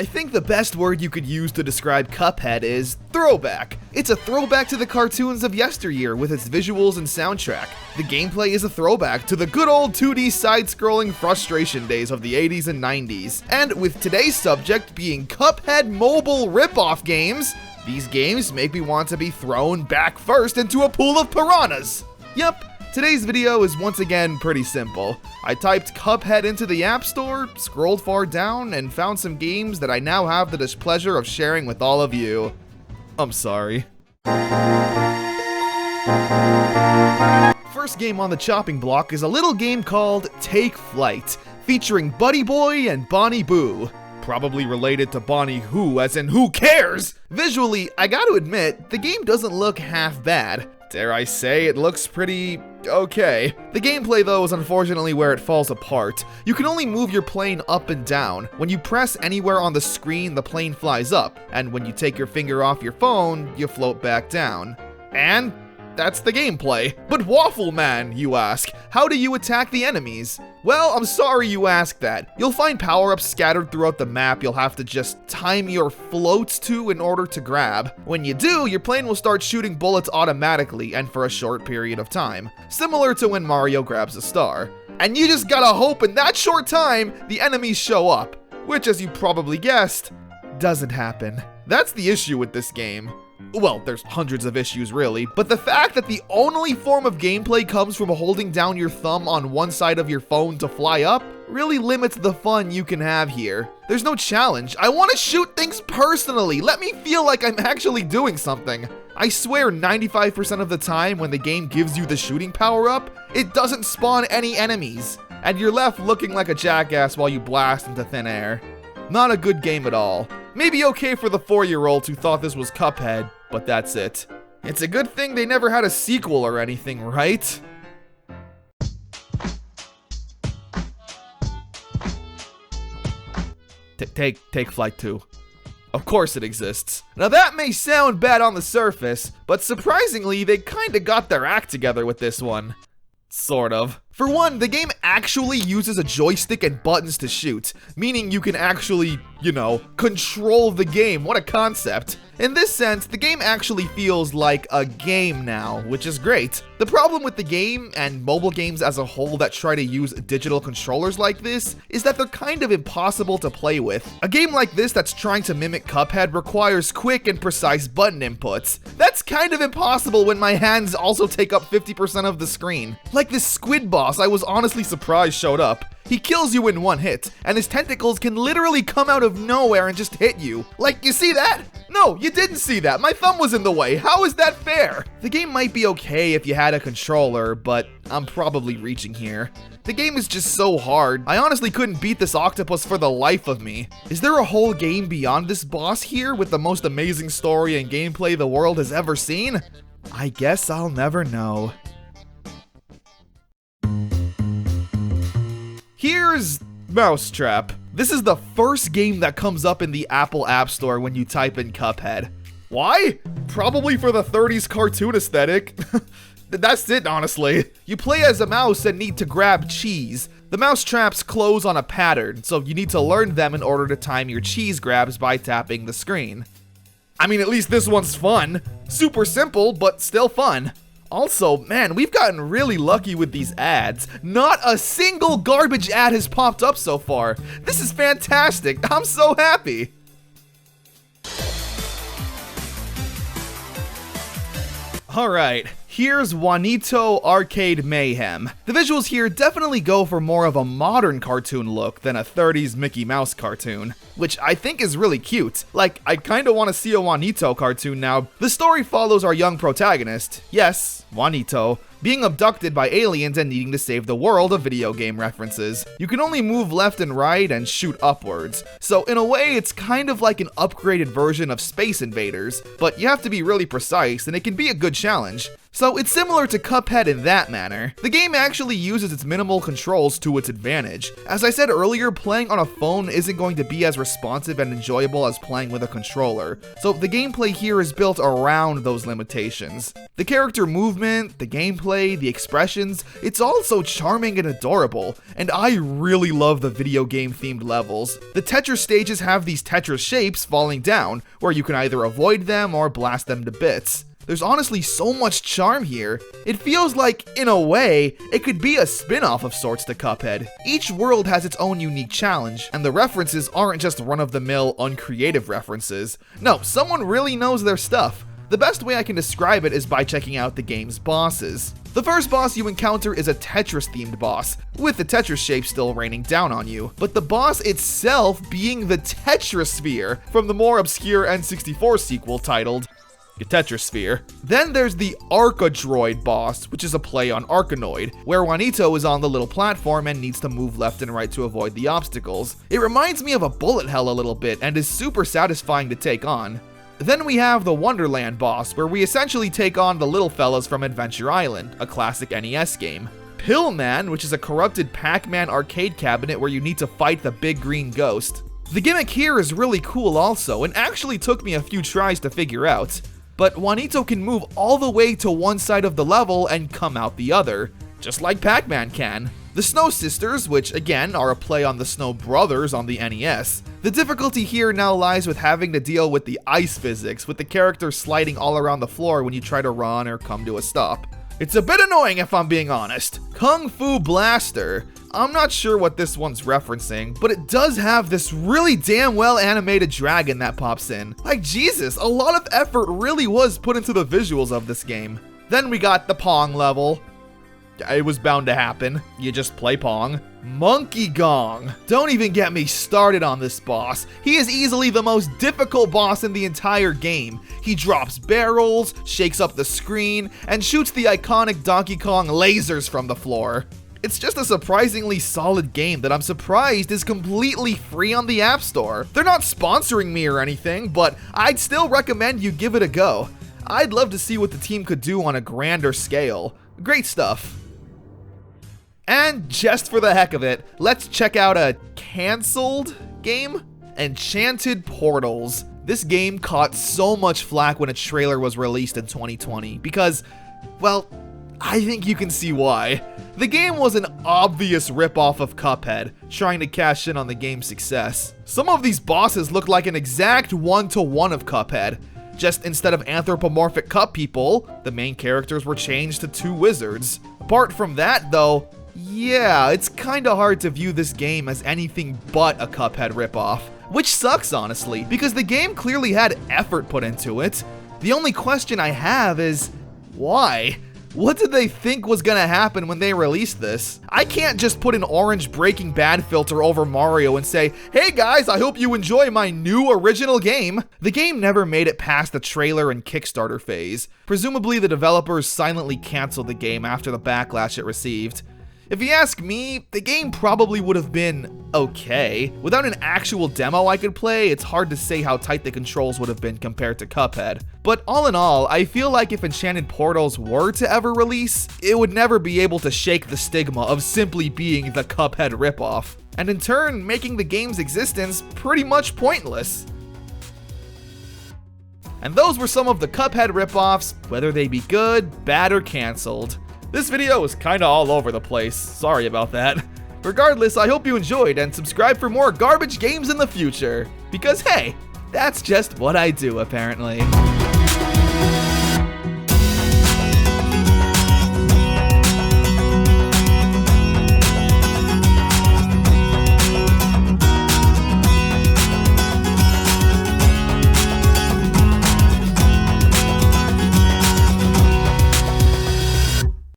I think the best word you could use to describe Cuphead is throwback. It's a throwback to the cartoons of yesteryear with its visuals and soundtrack. The gameplay is a throwback to the good old 2D side-scrolling frustration days of the 80s and 90s. And with today's subject being Cuphead mobile rip-off games, these games make me want to be thrown back first into a pool of piranhas. Yep. Today's video is once again pretty simple. I typed Cuphead into the App Store, scrolled far down, and found some games that I now have the displeasure of sharing with all of you. I'm sorry. First game on the chopping block is a little game called Take Flight, featuring Buddy Boy and Bonnie Boo. Probably related to Bonnie Who, as in who cares? Visually, I gotta admit, the game doesn't look half bad. Dare I say, it looks pretty okay. The gameplay though is unfortunately where it falls apart. You can only move your plane up and down. When you press anywhere on the screen, the plane flies up, and when you take your finger off your phone, you float back down. And that's the gameplay. But Waffle Man, you ask, how do you attack the enemies? Well, I'm sorry you asked that. You'll find power-ups scattered throughout the map you'll have to just time your floats to in order to grab. When you do, your plane will start shooting bullets automatically and for a short period of time, similar to when Mario grabs a star. And you just gotta hope in that short time, the enemies show up, which as you probably guessed, doesn't happen. That's the issue with this game. Well, there's hundreds of issues really, but the fact that the only form of gameplay comes from holding down your thumb on one side of your phone to fly up really limits the fun you can have here. There's no challenge. I want to shoot things personally. Let me feel like I'm actually doing something. I swear 95% of the time when the game gives you the shooting power up, it doesn't spawn any enemies, and you're left looking like a jackass while you blast into thin air. Not a good game at all. Maybe okay for the 4-year-olds who thought this was Cuphead, but that's it. It's a good thing they never had a sequel or anything, right? Take Flight 2. Of course it exists. Now that may sound bad on the surface, but surprisingly they kinda got their act together with this one. Sort of. For one, the game actually uses a joystick and buttons to shoot, meaning you can actually, control the game. What a concept. In this sense, the game actually feels like a game now, which is great. The problem with the game, and mobile games as a whole that try to use digital controllers like this, is that they're kind of impossible to play with. A game like this that's trying to mimic Cuphead requires quick and precise button inputs. That's kind of impossible when my hands also take up 50% of the screen. Like this squid boss I was honestly surprised showed up. He kills you in one hit, and his tentacles can literally come out of nowhere and just hit you. Like, you see that? No, you didn't see that. My thumb was in the way. How is that fair? The game might be okay if you had a controller, but I'm probably reaching here. The game is just so hard. I honestly couldn't beat this octopus for the life of me. Is there a whole game beyond this boss here with the most amazing story and gameplay the world has ever seen? I guess I'll never know. Here's Mousetrap. This is the first game that comes up in the Apple App Store when you type in Cuphead. Why? Probably for the 30s cartoon aesthetic. That's it, honestly. You play as a mouse and need to grab cheese. The mousetraps close on a pattern, so you need to learn them in order to time your cheese grabs by tapping the screen. I mean, at least this one's fun. Super simple, but still fun. Also, man, we've gotten really lucky with these ads. Not a single garbage ad has popped up so far. This is fantastic. I'm so happy. Alright, here's Juanito Arcade Mayhem. The visuals here definitely go for more of a modern cartoon look than a 30s Mickey Mouse cartoon, which I think is really cute. Like, I kinda wanna see a Juanito cartoon now. The story follows our young protagonist, yes, Juanito, being abducted by aliens and needing to save the world of video game references. You can only move left and right and shoot upwards, so in a way it's kind of like an upgraded version of Space Invaders, but you have to be really precise and it can be a good challenge. So it's similar to Cuphead in that manner. The game actually uses its minimal controls to its advantage. As I said earlier, playing on a phone isn't going to be as responsive and enjoyable as playing with a controller, so the gameplay here is built around those limitations. The character movement, the gameplay, the expressions, it's all so charming and adorable, and I really love the video game themed levels. The Tetris stages have these Tetris shapes falling down, where you can either avoid them or blast them to bits. There's honestly so much charm here. It feels like, in a way, it could be a spin-off of sorts to Cuphead. Each world has its own unique challenge, and the references aren't just run-of-the-mill, uncreative references. No, someone really knows their stuff. The best way I can describe it is by checking out the game's bosses. The first boss you encounter is a Tetris-themed boss, with the Tetris shape still raining down on you, but the boss itself being the Tetrisphere from the more obscure N64 sequel titled Tetrisphere. Then there's the Archadroid boss, which is a play on Arkanoid, where Juanito is on the little platform and needs to move left and right to avoid the obstacles. It reminds me of a bullet hell a little bit and is super satisfying to take on. Then we have the Wonderland boss, where we essentially take on the little fellas from Adventure Island, a classic NES game. Pillman, which is a corrupted Pac-Man arcade cabinet where you need to fight the big green ghost. The gimmick here is really cool also, and actually took me a few tries to figure out. But Juanito can move all the way to one side of the level and come out the other, just like Pac-Man can. The Snow Sisters, which again are a play on the Snow Brothers on the NES. The difficulty here now lies with having to deal with the ice physics, with the characters sliding all around the floor when you try to run or come to a stop. It's a bit annoying if I'm being honest. Kung Fu Blaster. I'm not sure what this one's referencing, but it does have this really damn well animated dragon that pops in. Like Jesus, a lot of effort really was put into the visuals of this game. Then we got the Pong level. It was bound to happen. You just play Pong. Monkey Gong. Don't even get me started on this boss. He is easily the most difficult boss in the entire game. He drops barrels, shakes up the screen, and shoots the iconic Donkey Kong lasers from the floor. It's just a surprisingly solid game that I'm surprised is completely free on the App Store. They're not sponsoring me or anything, but I'd still recommend you give it a go. I'd love to see what the team could do on a grander scale. Great stuff. And just for the heck of it, let's check out a cancelled game? Enchanted Portals. This game caught so much flack when its trailer was released in 2020 because, well, I think you can see why. The game was an obvious ripoff of Cuphead, trying to cash in on the game's success. Some of these bosses look like an exact one-to-one of Cuphead. Just instead of anthropomorphic cup people, the main characters were changed to two wizards. Apart from that though, yeah, it's kinda hard to view this game as anything but a Cuphead ripoff. Which sucks honestly, because the game clearly had effort put into it. The only question I have is, why? What did they think was gonna happen when they released this? I can't just put an orange Breaking Bad filter over Mario and say, hey guys, I hope you enjoy my new original game. The game never made it past the trailer and Kickstarter phase. Presumably the developers silently canceled the game after the backlash it received. If you ask me, the game probably would have been okay. Without an actual demo I could play, it's hard to say how tight the controls would have been compared to Cuphead. But all in all, I feel like if Enchanted Portals were to ever release, it would never be able to shake the stigma of simply being the Cuphead ripoff, and in turn, making the game's existence pretty much pointless. And those were some of the Cuphead ripoffs, whether they be good, bad, or cancelled. This video was kinda all over the place, sorry about that. Regardless, I hope you enjoyed and subscribe for more garbage games in the future. Because hey, that's just what I do apparently.